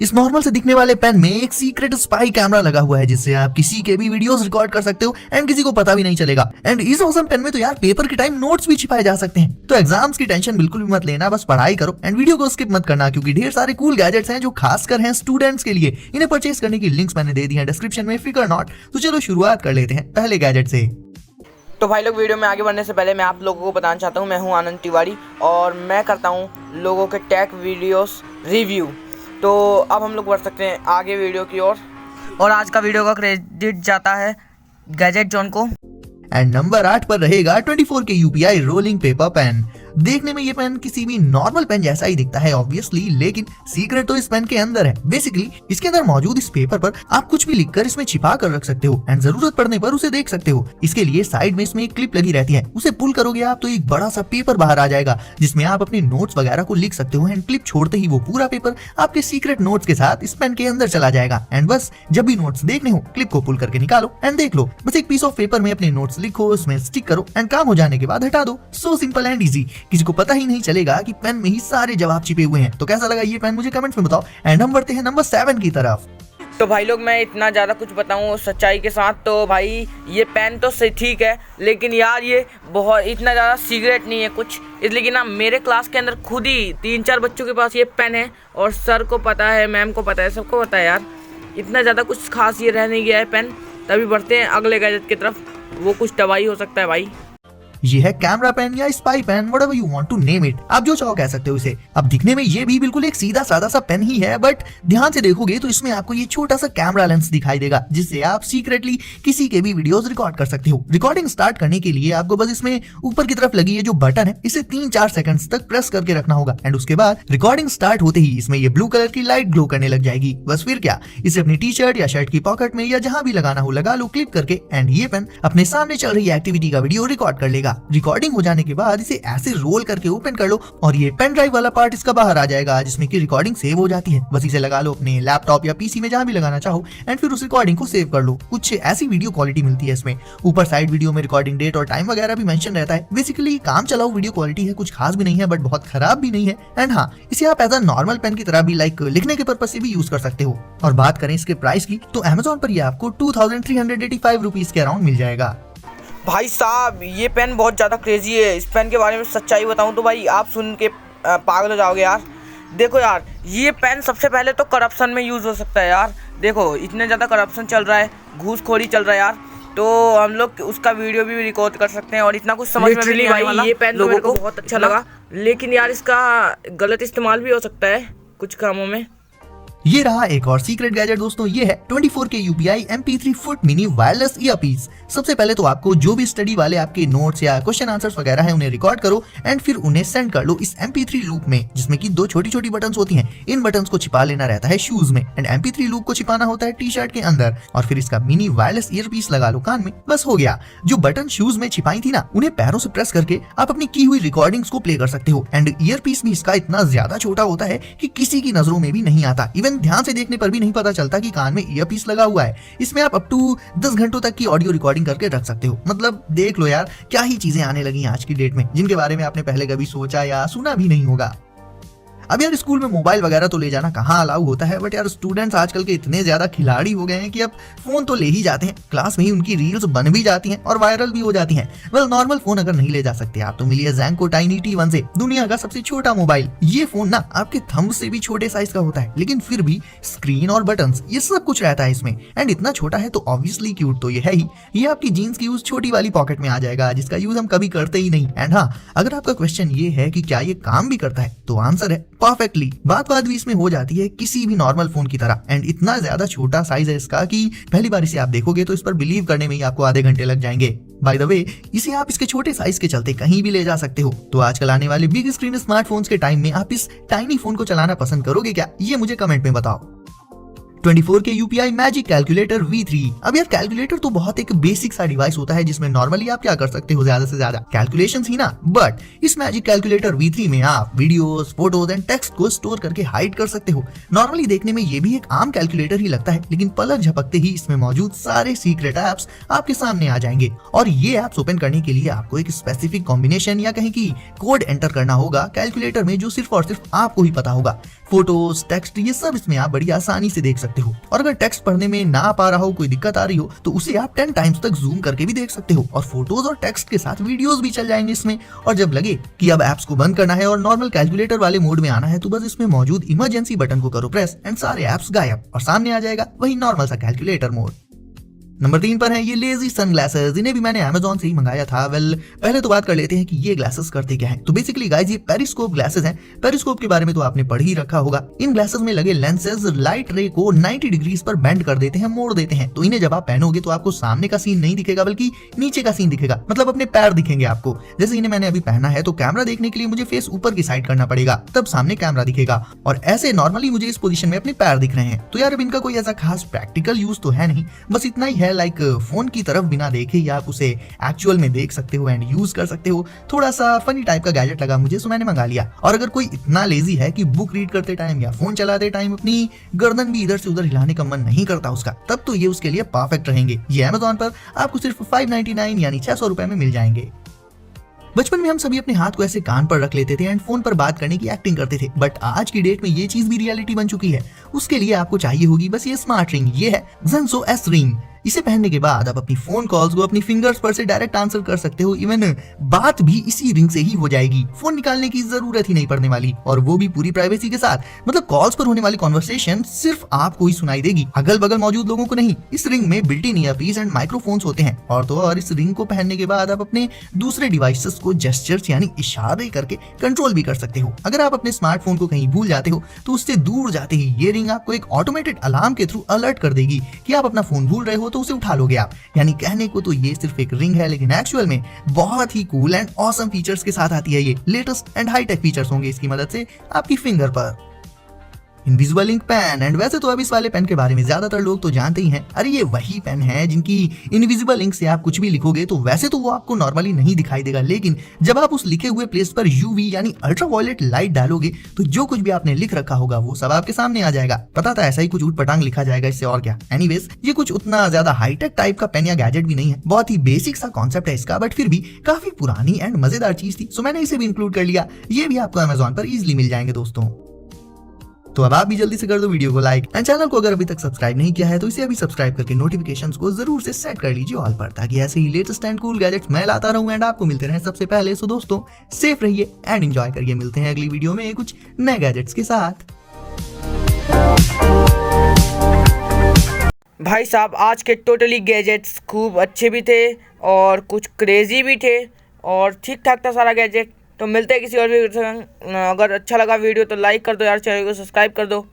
इस नॉर्मल से दिखने वाले पेन में एक सीक्रेट स्पाई कैमरा लगा हुआ है, जिससे आप किसी के भी वीडियोस रिकॉर्ड कर सकते हो एंड किसी को पता भी नहीं चलेगा। एंड इस ऑसम पेन में तो यार पेपर के टाइम नोट्स भी छिपाए जा सकते हैं। तो एग्जाम्स की टेंशन बिल्कुल भी मत लेना, बस पढ़ाई करो एंड वीडियो को स्किप मत करना, क्योंकि ढेर सारे कूल गैजेट्स हैं जो खासकर हैं स्टूडेंट्स के लिए। इन्हें परचेज करने की लिंक्स मैंने दे दी हैं डिस्क्रिप्शन में, फिकर नॉट। तो चलो शुरुआत कर लेते हैं पहले गैजेट से। तो भाई लोग, वीडियो में आगे बढ़ने से पहले मैं आप लोगों को बताना चाहता हूँ, मैं हूँ आनंद तिवारी और मैं करता हूँ लोगों के टेक वीडियोस रिव्यू। तो अब हम लोग बढ़ सकते हैं आगे वीडियो की ओर, और आज का वीडियो का क्रेडिट जाता है गैजेट जॉन को। एंड नंबर 8 पर रहेगा 24 के यूपीआई रोलिंग पेपर पेन। देखने में ये पेन किसी भी नॉर्मल पेन जैसा ही दिखता है ऑब्वियसली, लेकिन सीक्रेट तो इस पेन के अंदर है। बेसिकली इसके अंदर मौजूद इस पेपर पर आप कुछ भी लिखकर इसमें छिपा कर रख सकते हो एंड जरूरत पड़ने पर उसे देख सकते हो। इसके लिए साइड में इसमें एक क्लिप लगी रहती है, उसे पुल करोगे आप तो एक बड़ा सा पेपर बाहर आ जाएगा, जिसमें आप अपने नोट्स वगैरह को लिख सकते हो। एंड क्लिप छोड़ते ही वो पूरा पेपर आपके सीक्रेट नोट्स के साथ इस पेन के अंदर चला जाएगा। एंड बस जब भी नोट्स देखने हो, क्लिप को पुल करके निकालो एंड देख लो। बस एक पीस ऑफ पेपर में अपने नोट्स लिखो, उसमें स्टिक करो एंड काम हो जाने के बाद हटा दो। सो सिंपल एंड इजी, किसी को पता ही नहीं चलेगा कि पेन में ही सारे जवाब छिपे हुए हैं। तो कैसा लगा ये पेन, मुझे कमेंट्स में बताओ। एंड हम बढ़ते हैं नंबर 7 की तरफ। तो भाई लोग, मैं इतना ज़्यादा कुछ बताऊँ सच्चाई के साथ, तो भाई ये पेन तो सही ठीक है, लेकिन यार ये बहुत इतना ज़्यादा सीक्रेट नहीं है कुछ। इसलिए कि ना मेरे क्लास के अंदर खुद ही 3-4 बच्चों के पास ये पेन है, और सर को पता है, मैम को पता है, सबको पता है यार। इतना ज़्यादा कुछ खास ये रह नहीं गया है पेन। तभी बढ़ते हैं अगले गैजेट की तरफ, वो कुछ दवाई हो सकता है भाई। ये है कैमरा पेन या spy pen, whatever you want to name it, आप जो चाहो कह सकते हो इसे। अब दिखने में ये भी बिल्कुल एक सीधा सादा सा पेन ही है, बट ध्यान से देखोगे तो इसमें आपको ये छोटा सा कैमरा लेंस दिखाई देगा, जिससे आप सीक्रेटली किसी के भी वीडियोस रिकॉर्ड कर सकते हो। रिकॉर्डिंग स्टार्ट करने के लिए आपको बस इसमें ऊपर की तरफ लगी ये जो बटन है, इसे 3-4 सेकंड्स तक प्रेस करके रखना होगा एंड उसके बाद रिकॉर्डिंग स्टार्ट होते ही इसमें ये ब्लू कलर की लाइट ग्लो करने लग जाएगी। बस फिर क्या, इसे अपनी टी शर्ट या शर्ट की पॉकेट में या जहां भी लगाना हो लगा लो क्लिप करके, एंड ये पेन अपने सामने चल रही एक्टिविटी का वीडियो रिकॉर्ड कर लेगा। रिकॉर्डिंग हो जाने के बाद इसे ऐसे रोल करके ओपन कर लो और ये पेन ड्राइव वाला पार्ट इसका बाहर आ जाएगा, जिसमें की रिकॉर्डिंग सेव हो जाती है। बस इसे लगा लो अपने लैपटॉप या पीसी में जहां भी लगाना चाहो एंड फिर उस रिकॉर्डिंग को सेव कर लो। कुछ ऐसी वीडियो क्वालिटी मिलती है इसमें। ऊपर साइड वीडियो में रिकॉर्डिंग डेट और टाइम वगैरह भी मेंशन रहता है। बेसिकली काम चलाओ वीडियो क्वालिटी है, कुछ खास भी नहीं है बट बहुत खराब भी नहीं है। एंड हाँ, इसे आप एज अ नॉर्मल पेन की तरह भी लाइक लिखने के पर्पज से भी यूज कर सकते हो। और बात करें इसके प्राइस की, तो अमेज़न पर ये आपको 2385 रुपीज के अराउंड मिल जाएगा। भाई साहब, ये पेन बहुत ज़्यादा क्रेजी है। इस पेन के बारे में सच्चाई बताऊं तो भाई आप सुन के पागल हो जाओगे यार। देखो यार, ये पेन सबसे पहले तो करप्शन में यूज़ हो सकता है यार। देखो इतने ज़्यादा करप्शन चल रहा है, घूसखोरी चल रहा है यार, तो हम लोग उसका वीडियो भी रिकॉर्ड कर सकते हैं। और इतना कुछ समझ में भी नहीं आने वाला। ये पेन लोगों को बहुत अच्छा लगा, लेकिन यार इसका गलत इस्तेमाल भी हो सकता है कुछ कामों में। ये रहा एक और सीक्रेट गैजेट दोस्तों, ये है 24 के UPI MP3 foot mini wireless earpiece. सबसे पहले तो आपको जो भी स्टडी वाले आपके नोट्स या क्वेश्चन आंसर्स वगैरह हैं उन्हें रिकॉर्ड करो एंड फिर उन्हें सेंड कर लो इस MP3 लूप में, जिसमें की 2 छोटी छोटी बटन्स होती हैं। इन बटन्स को छिपा लेना रहता है शूज में एंड MP3 लूप को छिपाना होता है टी शर्ट के अंदर, और फिर इसका मिनी वायरलेस ईयरपीस लगा लो कान में। बस हो गया। जो बटन शूज में छिपाई थी ना, उन्हें पैरों से प्रेस करके आप अपनी की हुई रिकॉर्डिंग्स को प्ले कर सकते हो। एंड ईयरपीस भी इसका इतना ज्यादा छोटा होता है कि किसी की नजरों में भी नहीं आता। इवन ध्यान से देखने पर भी नहीं पता चलता कि कान में ईयरपीस लगा हुआ है। इसमें आप अप टू 10 घंटों तक की ऑडियो रिकॉर्डिंग करके रख सकते हो। मतलब देख लो यार, क्या ही चीजें आने लगी आज की डेट में, जिनके बारे में आपने पहले कभी सोचा या सुना भी नहीं होगा। अब यार स्कूल में मोबाइल वगैरह तो ले जाना कहाँ अलाउ होता है, बट यार स्टूडेंट्स आजकल के इतने ज्यादा खिलाड़ी हो गए हैं कि अब फोन तो ले ही जाते हैं। क्लास में ही उनकी रील्स बन भी जाती हैं और वायरल भी हो जाती हैं। वेल, नॉर्मल फोन अगर नहीं ले जा सकते आप तो मिलिए ज़ेंको टाइनी T1 से, दुनिया का सबसे छोटा मोबाइल। ये फोन ना आपके थंब से भी छोटे साइज का होता है, लेकिन फिर भी स्क्रीन और बटन्स ये सब कुछ रहता है इसमें। एंड इतना छोटा है तो ऑब्वियसली क्यूट तो ये है ही। ये आपकी जीन्स की उस छोटी वाली पॉकेट में आ जाएगा, जिसका यूज हम कभी करते ही नहीं। एंड हाँ, अगर आपका क्वेश्चन ये है कि क्या ये काम भी करता है, तो आंसर है परफेक्टली। बात भी इसमें हो जाती है किसी भी नॉर्मल फोन की तरह। एंड इतना ज्यादा छोटा साइज है इसका कि पहली बार इसे आप देखोगे तो इस पर बिलीव करने में ही आपको आधे घंटे लग जाएंगे। बाय द वे, इसे आप इसके छोटे साइज के चलते कहीं भी ले जा सकते हो। तो आजकल आने वाले बिग स्क्रीन स्मार्टफोन्स के टाइम में आप इस टाइनी फोन को चलाना पसंद करोगे क्या? ये मुझे कमेंट में बताओ। 24 के यूपीआई मैजिक कैलकुलेटर V3। अब यार कैलकुलेटर तो बहुत एक बेसिक सा डिवाइस होता है जिसमें नॉर्मली आप क्या कर सकते हो, ज्यादा से ज्यादा कैलकुलेशंस ही ना। बट इस मैजिक कैलकुलेटर V3 में आप वीडियोस, फोटोज एंड टेक्स्ट को स्टोर करके हाइड कर सकते हो। नॉर्मली देखने में ये भी एक आम कैलकुलेटर ही लगता है, लेकिन पलक झपकते ही इसमें मौजूद सारे सीक्रेट एप्स आपके सामने आ जाएंगे। और ये एप्स ओपन करने के लिए आपको एक स्पेसिफिक कॉम्बिनेशन या कहीं की कोड एंटर करना होगा कैलकुलेटर में, जो सिर्फ और सिर्फ आपको ही पता होगा। फोटोज, टेक्स्ट, ये सब इसमें आप बड़ी आसानी से देख सकते हो। और अगर टेक्स्ट पढ़ने में ना पा रहा हो, कोई दिक्कत आ रही हो, तो उसे आप 10 टाइम्स तक जूम करके भी देख सकते हो। और फोटोज और टेक्स्ट के साथ वीडियोस भी चल जाएंगे इसमें। और जब लगे कि अब एप्स को बंद करना है और नॉर्मल कैलकुलेटर वाले मोड में आना है, तो बस इसमें मौजूद इमरजेंसी बटन को करो प्रेस एंड सारे एप्स गायब और सामने आ जाएगा वही नॉर्मल सा कैलकुलेटर मोड। नंबर 3 पर है ये लेजी सनग्लासेस। इन्हें भी मैंने Amazon से ही मंगाया था। वेल, पहले तो बात कर लेते हैं कि ये ग्लासेस करते क्या हैं। तो बेसिकली गाइस, ये पेरिस्कोप ग्लासेस हैं। पेरिस्कोप के बारे में तो आपने पढ़ ही रखा होगा। इन ग्लासेस में लगे लेंसेज लाइट रे को 90 डिग्रीज पर बेंड कर देते हैं, मोड़ देते हैं। तो इन्हें जब आप पहनोगे तो आपको सामने का सीन नहीं दिखेगा, बल्कि नीचे का सीन दिखेगा, मतलब अपने पैर दिखेंगे आपको। जैसे इन्हें मैंने अभी पहना है तो कैमरा देखने के लिए मुझे फेस ऊपर की साइड करना पड़ेगा, तब सामने कैमरा दिखेगा। और ऐसे नॉर्मली मुझे इस पोजीशन में अपने पैर दिख रहे हैं। तो यार, अब इनका कोई ऐसा खास प्रैक्टिकल यूज तो है नहीं, बस इतना ही है लाइक फोन की तरफ बिना देखे ही आप उसे एक्चुअल में देख सकते हो एंड यूज कर सकते हो। थोड़ा सा फनी टाइप का गैजेट लगा मुझे, सो मैंने मंगा लिया। और अगर कोई इतना लेजी है कि बुक रीड करते टाइम या फोन चलाते टाइम अपनी गर्दन भी इधर से उधर हिलाने का मन नहीं करता उसका, तब तो ये उसके लिए परफेक्ट रहेंगे। ये Amazon पर आपको सिर्फ 599 यानी 600 रुपए में मिल जाएंगे। बचपन में हम सभी अपने हाथ को ऐसे कान पर रख लेते थे एंड फोन पर बात करने की एक्टिंग करते थे, बट आज की डेट में ये चीज भी रियलिटी बन चुकी है। उसके लिए आपको चाहिए होगी बस ये स्मार्ट रिंग। ये है Zenso S रिंग। इसे पहनने के बाद आप अपनी फोन कॉल्स को अपनी फिंगर्स पर से डायरेक्ट आंसर कर सकते हो। इवन बात भी इसी रिंग से ही हो जाएगी, फोन निकालने की जरूरत ही नहीं पड़ने वाली, और वो भी पूरी प्राइवेसी के साथ। मतलब कॉल्स पर होने वाली कॉन्वर्सेशन सिर्फ आपको ही सुनाई देगी, अगल बगल मौजूद लोगों को नहीं। इस रिंग में built in earpiece and microphones होते हैं। और तो और इस रिंग को पहनने के बाद आप अपने दूसरे डिवाइसेस को जेस्चर्स यानी इशारे करके कंट्रोल भी कर सकते हो। अगर आप अपने स्मार्टफोन को कहीं भूल जाते हो तो उससे दूर जाते ही ये रिंग आपको एक ऑटोमेटेड अलार्म के थ्रू अलर्ट कर देगी कि आप अपना फोन भूल रहे हो, तो उसे उठा लोगे आप। यानी कहने को तो ये सिर्फ एक रिंग है, लेकिन एक्चुअल में बहुत ही कूल एंड ऑसम फीचर्स के साथ आती है। ये लेटेस्ट एंड हाईटेक फीचर्स होंगे इसकी मदद से आपकी फिंगर पर। Invisible ink pen. एंड वैसे तो अब इस वाले पेन के बारे में ज्यादातर लोग तो जानते ही हैं। अरे ये वही पेन है जिनकी इनविजिबल इंक से आप कुछ भी लिखोगे तो वैसे तो वो आपको नॉर्मली नहीं दिखाई देगा, लेकिन जब आप उस लिखे हुए प्लेस पर यूवी यानी अल्ट्रावायलेट लाइट डालोगे तो जो कुछ भी आपने लिख रखा होगा वो सब आपके सामने आ जाएगा। पता था ऐसा ही कुछ ऊटपटांग लिखा जाएगा इससे, और क्या। एनीवेज, ये कुछ उतना ज्यादा हाईटेक टाइप का पेन या गैजेट भी नहीं है, बहुत ही बेसिक सा कॉन्सेप्ट है इसका, बट फिर भी काफी पुरानी एंड मजेदार चीज थी, सो मैंने इसे भी इंक्लूड कर लिया। ये भी आपको Amazon पर इजिली मिल जाएंगे दोस्तों। तो अब आप भी जल्दी से कर दो वीडियो को लाइक एंड चैनल को अगर अभी तक सब्सक्राइब नहीं किया है तो इसे अभी सब्सक्राइब करके नोटिफिकेशंस को जरूर से सेट कर लीजिए ऑल पर, ताकि ऐसे ही लेटेस्ट एंड कूल गैजेट्स मैं लाता रहूं एंड आपको मिलते रहे सबसे पहले। सो दोस्तों, सेफ रहिए एंड एंजॉय करिए। मिलते हैं अगली वीडियो में कुछ नए गैजेट्स के साथ। भाई साहब, आज के टोटली गैजेट्स खूब अच्छे भी थे और कुछ क्रेजी भी थे और ठीक ठाक था सारा गैजेट। तो मिलते हैं किसी और वीडियो से। अगर अच्छा लगा वीडियो तो लाइक कर दो यार, चैनल को सब्सक्राइब कर दो।